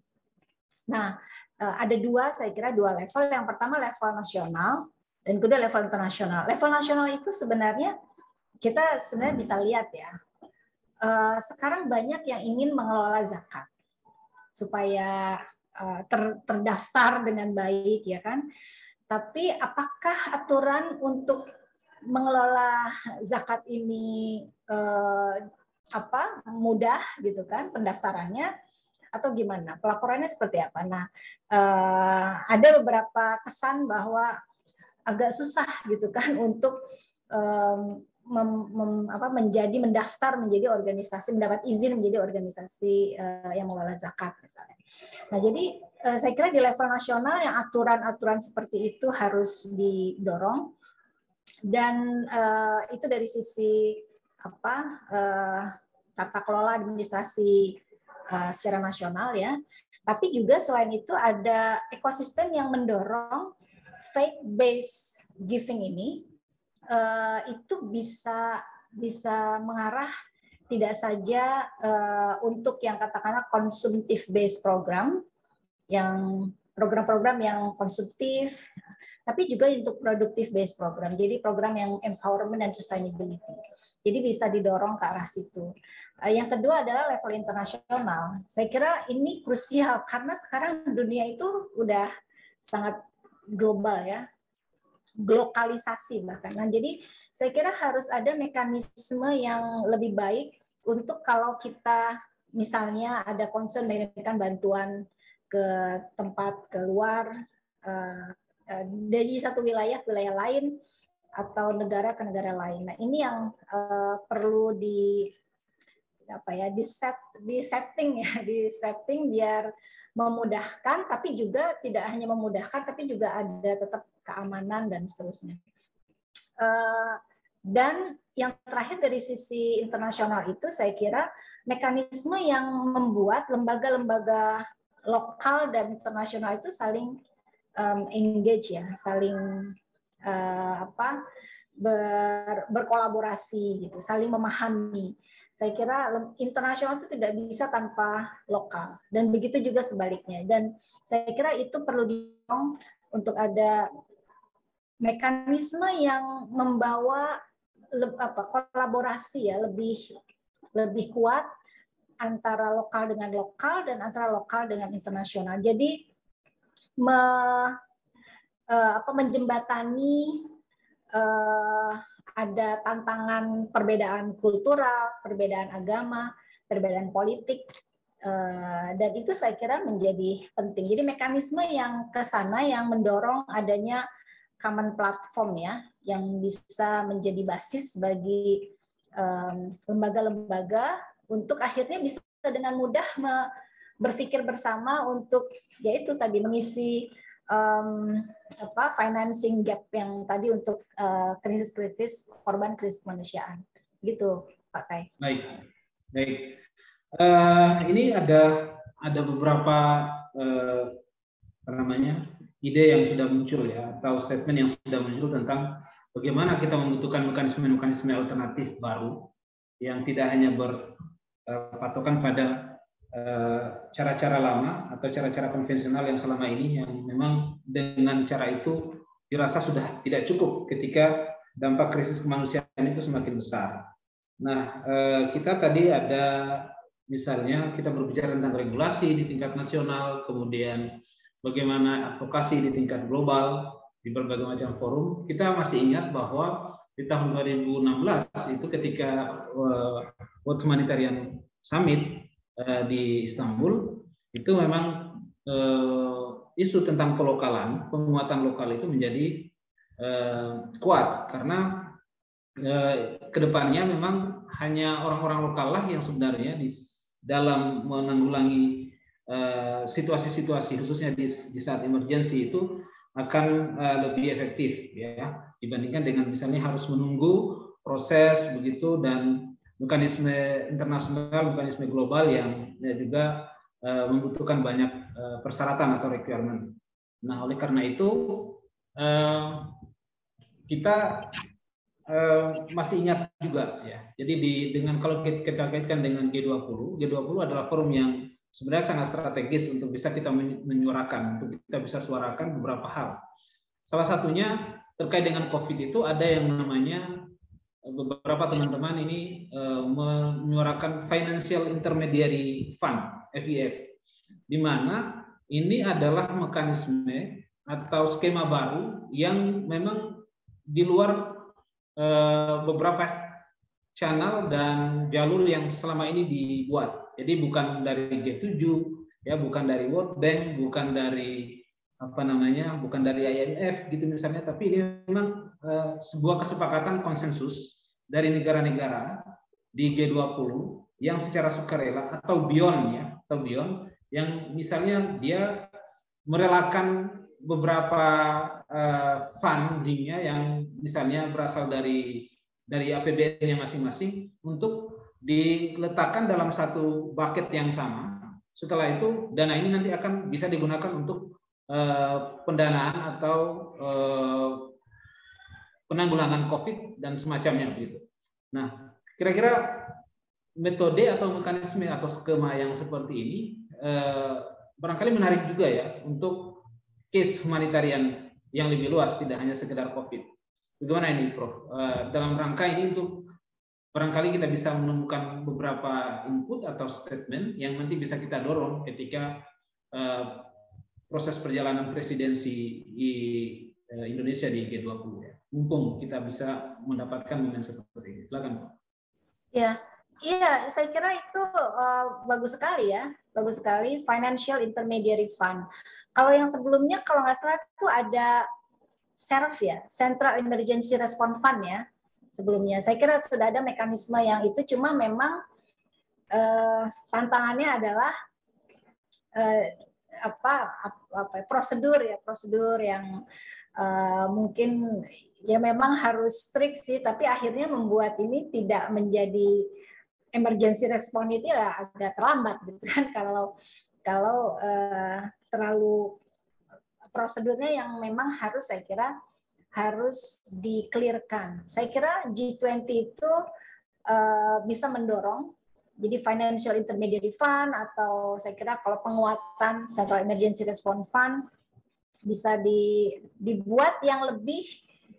Nah, ada saya kira 2 level. Yang pertama level nasional dan kedua level internasional. Level nasional itu sebenarnya kita bisa lihat ya. Sekarang banyak yang ingin mengelola zakat supaya terdaftar dengan baik ya kan. Tapi apakah aturan untuk mengelola zakat ini mudah gitu kan pendaftarannya atau gimana, pelaporannya seperti apa? Nah, ada beberapa kesan bahwa agak susah gitu kan untuk mendaftar menjadi organisasi, mendapat izin menjadi organisasi yang mengelola zakat misalnya. Nah, jadi saya kira di level nasional yang aturan-aturan seperti itu harus didorong, dan itu dari sisi tata kelola administrasi secara nasional ya. Tapi juga selain itu ada ekosistem yang mendorong faith-based giving ini, itu bisa mengarah tidak saja untuk yang katakanlah konsumtif based program, yang program-program yang konsumtif, tapi juga untuk produktif based program. Jadi program yang empowerment dan sustainability. Jadi bisa didorong ke arah situ. Yang kedua adalah level internasional. Saya kira ini krusial karena sekarang dunia itu udah sangat global ya. glokalisasi bahkan. Nah, jadi saya kira harus ada mekanisme yang lebih baik untuk kalau kita misalnya ada concern mengirimkan bantuan ke tempat keluar dari satu wilayah ke wilayah lain atau negara ke negara lain. Nah, ini yang perlu di setting biar memudahkan, tapi juga tidak hanya memudahkan, tapi juga ada tetap keamanan dan seterusnya. Dan yang terakhir dari sisi internasional itu saya kira mekanisme yang membuat lembaga-lembaga lokal dan internasional itu saling engage ya, saling berkolaborasi gitu, saling memahami. Saya kira internasional itu tidak bisa tanpa lokal dan begitu juga sebaliknya. Dan saya kira itu perlu didorong untuk ada mekanisme yang membawa kolaborasi ya lebih kuat antara lokal dengan lokal dan antara lokal dengan internasional. Jadi menjembatani ada tantangan perbedaan kultural, perbedaan agama, perbedaan politik, dan itu saya kira menjadi penting. Jadi mekanisme yang ke sana yang mendorong adanya common platform ya, yang bisa menjadi basis bagi lembaga-lembaga untuk akhirnya bisa dengan mudah berpikir bersama untuk yaitu tadi mengisi financing gap yang tadi untuk krisis-krisis korban krisis kemanusiaan gitu Pak Kai. Baik. Ini ada beberapa ide yang sudah muncul ya, atau statement yang sudah muncul tentang bagaimana kita membutuhkan mekanisme alternatif baru yang tidak hanya berpatokan pada cara-cara lama atau cara-cara konvensional yang selama ini, yang memang dengan cara itu dirasa sudah tidak cukup ketika dampak krisis kemanusiaan itu semakin besar. Nah, kita tadi ada misalnya kita berbicara tentang regulasi di tingkat nasional, kemudian bagaimana advokasi di tingkat global di berbagai macam forum. Kita masih ingat bahwa di tahun 2016 itu ketika World Humanitarian Summit di Istanbul, itu memang isu tentang pelokalan, penguatan lokal itu menjadi kuat karena kedepannya memang hanya orang-orang lokal lah yang sebenarnya dalam menanggulangi situasi-situasi khususnya di saat emergensi itu akan lebih efektif ya dibandingkan dengan misalnya harus menunggu proses begitu dan mekanisme internasional, mekanisme global yang juga membutuhkan banyak persyaratan atau requirement. Nah, oleh karena itu kita masih ingat juga ya. Jadi dengan kalau kita kaitkan dengan G20 adalah forum yang sebenarnya sangat strategis untuk bisa kita menyuarakan, untuk kita bisa suarakan beberapa hal. Salah satunya terkait dengan COVID itu ada yang namanya beberapa teman-teman ini menyuarakan Financial Intermediary Fund (FIF), di mana ini adalah mekanisme atau skema baru yang memang di luar beberapa channel dan jalur yang selama ini dibuat. Jadi bukan dari G7, ya, bukan dari World Bank, bukan dari bukan dari IMF gitu misalnya, tapi ini memang sebuah kesepakatan konsensus dari negara-negara di G20 yang secara sukarela atau beyond yang misalnya dia merelakan beberapa fundingnya yang misalnya berasal dari APBN-nya masing-masing untuk diletakkan dalam satu bucket yang sama. Setelah itu dana ini nanti akan bisa digunakan untuk pendanaan atau penanggulangan COVID dan semacamnya begitu. Nah, kira-kira metode atau mekanisme atau skema yang seperti ini barangkali menarik juga ya untuk case humanitarian yang lebih luas, tidak hanya sekedar COVID. Bagaimana ini, Prof? Dalam rangka ini untuk barangkali kita bisa menemukan beberapa input atau statement yang nanti bisa kita dorong ketika proses perjalanan presidensi Indonesia di G20 ya. Mumpung kita bisa mendapatkan momen seperti ini. Silakan, Pak. Ya, iya, saya kira itu bagus sekali ya, bagus sekali Financial Intermediary Fund. Kalau yang sebelumnya, kalau nggak salah itu ada CERF ya, Central Emergency Response Fund ya, sebelumnya. Saya kira sudah ada mekanisme yang itu, cuma memang tantangannya adalah prosedur yang mungkin ya memang harus strict sih, tapi akhirnya membuat ini tidak menjadi emergency response itu ya agak terlambat gitu kan kalau terlalu prosedurnya yang memang harus saya kira harus di-clearkan. Saya kira G20 itu bisa mendorong jadi Financial Intermediary Fund atau saya kira kalau penguatan Central Emergency Response Fund bisa dibuat yang lebih,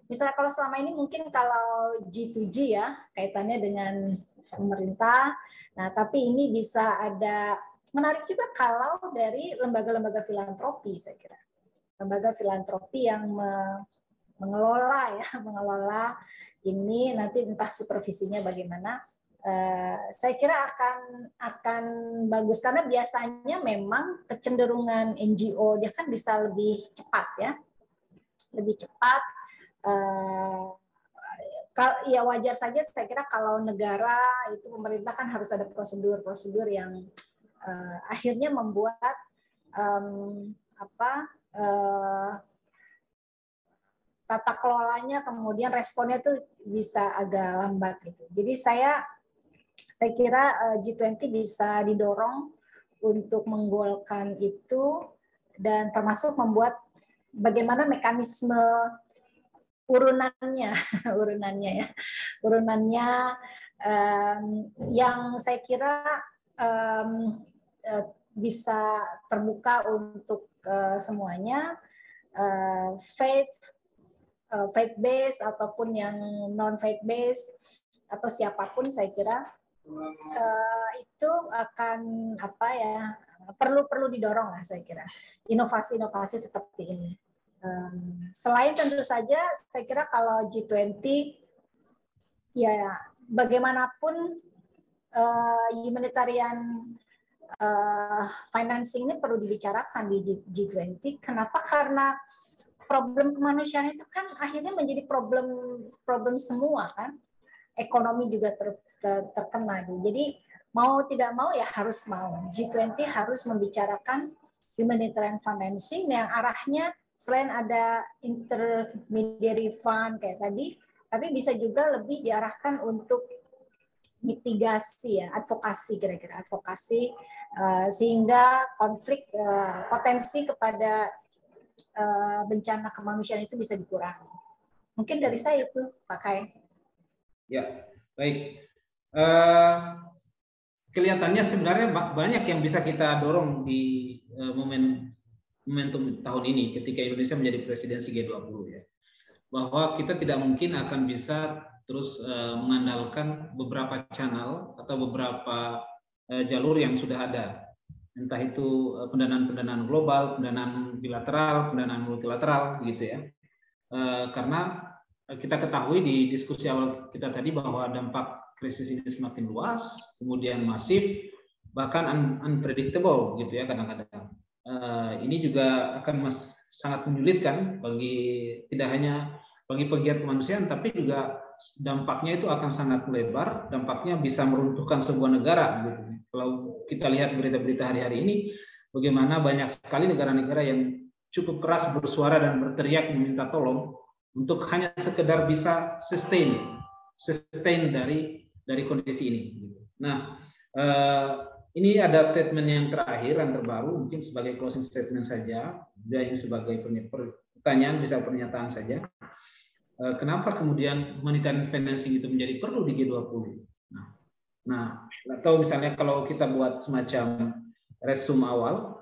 misalnya kalau selama ini mungkin kalau G2G ya kaitannya dengan pemerintah, nah tapi ini bisa ada menarik juga kalau dari lembaga-lembaga filantropi, saya kira lembaga filantropi yang mengelola ini nanti entah supervisinya bagaimana. Saya kira akan bagus karena biasanya memang kecenderungan NGO dia kan bisa lebih cepat ya, lebih cepat. Ya wajar saja saya kira kalau negara itu pemerintah kan harus ada prosedur yang akhirnya membuat tata kelolanya kemudian responnya tuh bisa agak lambat gitu. Jadi saya kira G20 bisa didorong untuk menggolkan itu dan termasuk membuat bagaimana mekanisme urunannya yang saya kira bisa terbuka untuk semuanya, faith based ataupun yang non faith based atau siapapun saya kira itu akan perlu didorong lah saya kira inovasi seperti ini. Selain tentu saja saya kira kalau G20 ya bagaimanapun humanitarian financing ini perlu dibicarakan di G20. Kenapa? Karena problem kemanusiaan itu kan akhirnya menjadi problem semua kan. Ekonomi juga terkena. Jadi mau tidak mau ya harus mau. G20 harus membicarakan humanitarian financing yang arahnya selain ada intermediary fund kayak tadi, tapi bisa juga lebih diarahkan untuk mitigasi ya, advokasi kira-kira advokasi sehingga konflik potensi kepada bencana kemanusiaan itu bisa dikurangi. Mungkin dari saya itu, Pak Kai. Ya, baik. Kelihatannya sebenarnya banyak yang bisa kita dorong di momentum tahun ini ketika Indonesia menjadi presidensi G20 ya. Bahwa kita tidak mungkin akan bisa terus mengandalkan beberapa channel atau beberapa jalur yang sudah ada. Entah itu pendanaan global, pendanaan bilateral, pendanaan multilateral gitu ya. Karena kita ketahui di diskusi awal kita tadi bahwa dampak krisis ini semakin luas, kemudian masif, bahkan unpredictable gitu ya kadang-kadang. Ini juga akan sangat menyulitkan bagi tidak hanya bagi pegiat kemanusiaan, tapi juga dampaknya itu akan sangat lebar, dampaknya bisa meruntuhkan sebuah negara. Gitu. Kalau kita lihat berita-berita hari-hari ini, bagaimana banyak sekali negara-negara yang cukup keras bersuara dan berteriak meminta tolong untuk hanya sekedar bisa sustain dari kondisi ini. Nah, ini ada statement yang terakhir, yang terbaru, mungkin sebagai closing statement saja, dan sebagai pertanyaan, bisa pernyataan saja. Kenapa kemudian humanitarian financing itu menjadi perlu di G20? Nah, atau misalnya kalau kita buat semacam resume awal,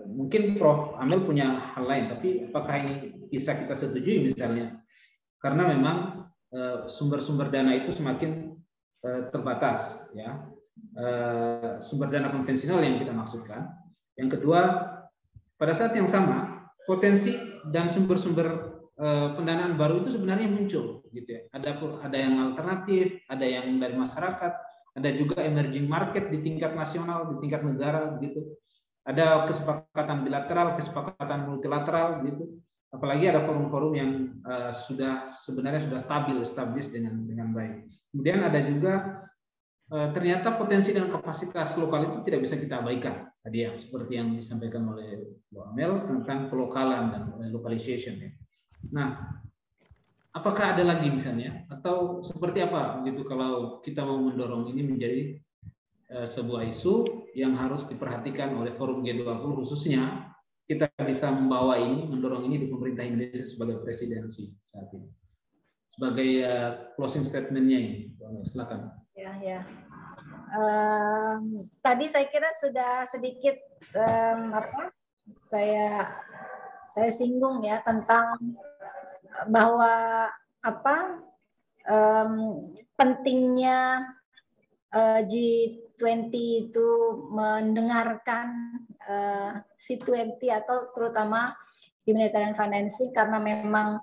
mungkin Prof. Amel punya hal lain, tapi apakah ini bisa kita setujui misalnya? Karena memang sumber-sumber dana itu semakin terbatas, ya. Sumber dana konvensional yang kita maksudkan. Yang kedua, pada saat yang sama, potensi dan sumber-sumber pendanaan baru itu sebenarnya muncul, gitu ya. Ada yang alternatif, ada yang dari masyarakat, ada juga emerging market di tingkat nasional, di tingkat negara, gitu. Ada kesepakatan bilateral, kesepakatan multilateral, gitu. Apalagi ada forum-forum yang sebenarnya sudah established dengan baik. Kemudian ada juga ternyata potensi dan kapasitas lokal itu tidak bisa kita abaikan. Tadi yang seperti yang disampaikan oleh Bu Amel tentang pelokalan dan localization. Ya. Nah, apakah ada lagi misalnya atau seperti apa gitu kalau kita mau mendorong ini menjadi sebuah isu yang harus diperhatikan oleh forum G20 khususnya kita bisa membawa ini, mendorong ini di pemerintah Indonesia sebagai presidensi saat ini. Sebagai closing statement-nya ini, silakan. Ya. Tadi saya kira sudah sedikit saya singgung ya tentang bahwa pentingnya G20 itu mendengarkan C20 atau terutama humanitarian financing karena memang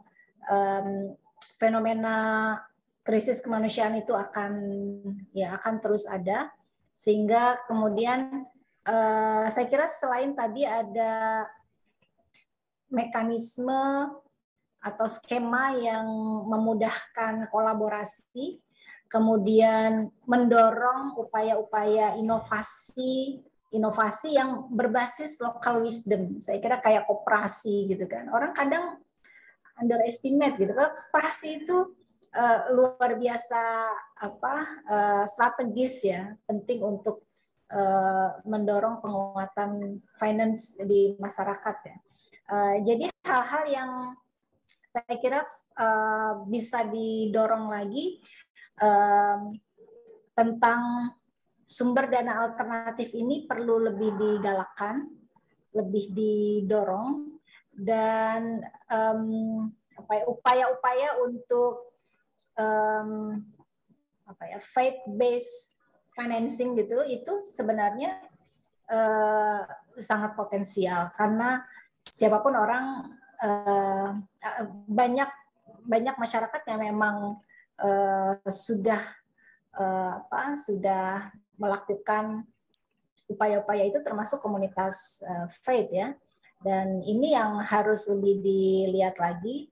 fenomena krisis kemanusiaan itu akan terus ada, sehingga kemudian saya kira selain tadi ada mekanisme atau skema yang memudahkan kolaborasi, kemudian mendorong upaya-upaya inovasi yang berbasis local wisdom. Saya kira kayak koperasi gitu kan. Orang kadang underestimate gitu. Kalau koperasi itu luar biasa strategis ya, penting untuk mendorong penguatan finance di masyarakat ya. Jadi hal-hal yang saya kira bisa didorong lagi tentang sumber dana alternatif ini perlu lebih digalakkan, lebih didorong, dan upaya-upaya untuk faith-based financing gitu, itu sebenarnya sangat potensial karena siapapun orang banyak masyarakat yang memang sudah melakukan upaya-upaya itu, termasuk komunitas faith ya, dan ini yang harus lebih dilihat lagi.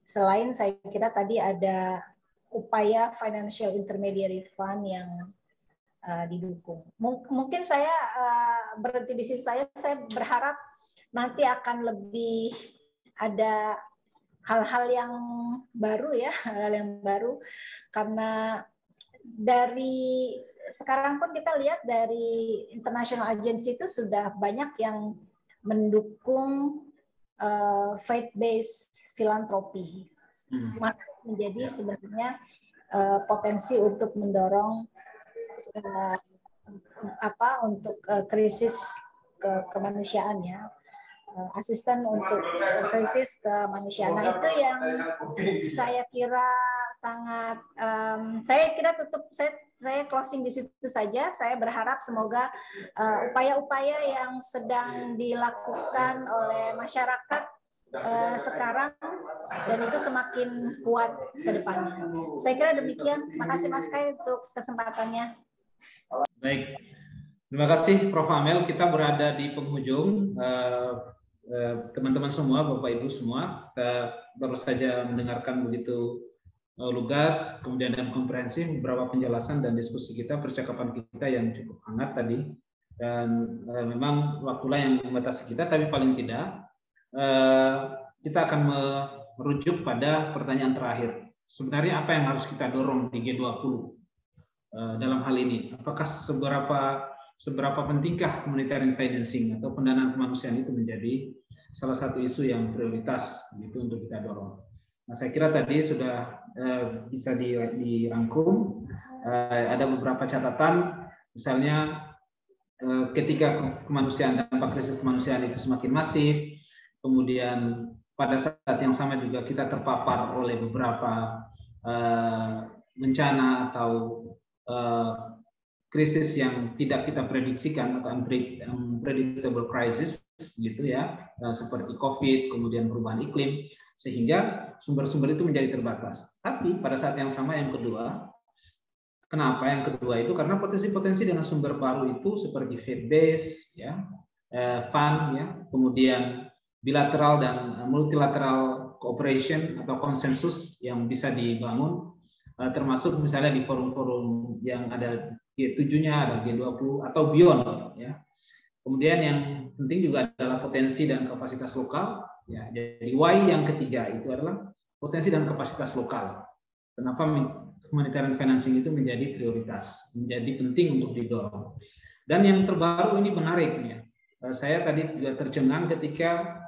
Selain saya kira tadi ada upaya financial intermediary fund yang didukung. Mungkin saya berhenti di sini. Saya berharap nanti akan lebih ada hal-hal yang baru ya, hal-hal yang baru, karena dari sekarang pun kita lihat dari international agency itu sudah banyak yang mendukung faith-based philanthropy, menjadi sebenarnya potensi untuk mendorong untuk krisis kemanusiaan ya, asisten untuk krisis kemanusiaan. Nah, itu yang saya kira sangat saya closing di situ saja. Saya berharap semoga upaya-upaya yang sedang dilakukan oleh masyarakat sekarang dan itu semakin kuat ke depannya. Saya kira demikian. Makasih Mas Kai untuk kesempatannya. Baik. Terima kasih Prof. Amel. Kita berada di penghujung. Teman-teman semua, Bapak Ibu semua, kita baru saja mendengarkan begitu lugas, kemudian dan komprehensif beberapa penjelasan dan diskusi kita, percakapan kita yang cukup hangat tadi. Dan memang waktulah yang membatasi kita, tapi paling tidak kita akan merujuk pada pertanyaan terakhir. Sebenarnya apa yang harus kita dorong di G20 dalam hal ini? Apakah seberapa pentingkah humanitarian financing atau pendanaan kemanusiaan itu menjadi salah satu isu yang prioritas gitu untuk kita dorong. Nah, saya kira tadi sudah bisa dirangkum. Ada beberapa catatan, misalnya ketika dampak krisis kemanusiaan itu semakin masif, kemudian pada saat yang sama juga kita terpapar oleh beberapa bencana atau krisis yang tidak kita prediksikan atau unpredictable crisis gitu ya, seperti COVID, kemudian perubahan iklim, sehingga sumber-sumber itu menjadi terbatas. Tapi pada saat yang sama yang kedua, kenapa yang kedua itu? Karena potensi-potensi dengan sumber baru itu seperti faith base, ya, fund, ya, kemudian bilateral dan multilateral cooperation atau konsensus yang bisa dibangun, termasuk misalnya di forum-forum yang ada G7-nya, ada G20 atau beyond, ya. Kemudian yang penting juga adalah potensi dan kapasitas lokal, ya. Jadi Y yang ketiga itu adalah potensi dan kapasitas lokal. Kenapa humanitarian financing itu menjadi prioritas, menjadi penting untuk didorong. Dan yang terbaru ini menarik, ya. Saya tadi juga tercengang ketika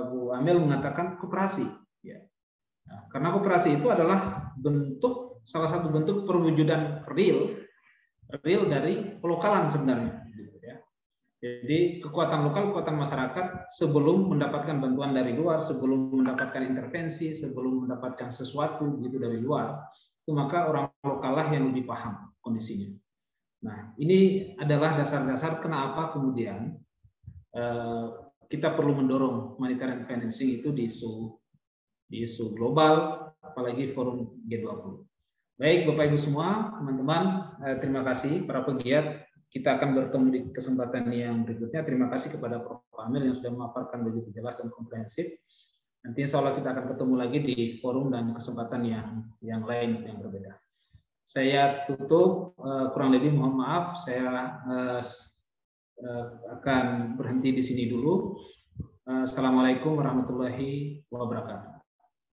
Bu Amel mengatakan koperasi, ya. Nah, karena koperasi itu adalah salah satu bentuk perwujudan real dari pelokalan sebenarnya, gitu ya. Jadi kekuatan lokal, kekuatan masyarakat sebelum mendapatkan bantuan dari luar, sebelum mendapatkan intervensi, sebelum mendapatkan sesuatu gitu dari luar, itu maka orang lokal lah yang lebih paham kondisinya. Nah, ini adalah dasar-dasar kenapa kemudian kita perlu mendorong humanitarian financing itu di isu global, apalagi forum G20. Baik, Bapak Ibu semua, teman-teman, terima kasih para pegiat. Kita akan bertemu di kesempatan yang berikutnya. Terima kasih kepada Prof. Amel yang sudah memaparkan begitu jelas dan komprehensif. Nanti insya Allah kita akan ketemu lagi di forum dan kesempatan yang lain yang berbeda. Saya tutup, kurang lebih mohon maaf, saya akan berhenti di sini dulu. Assalamualaikum warahmatullahi wabarakatuh.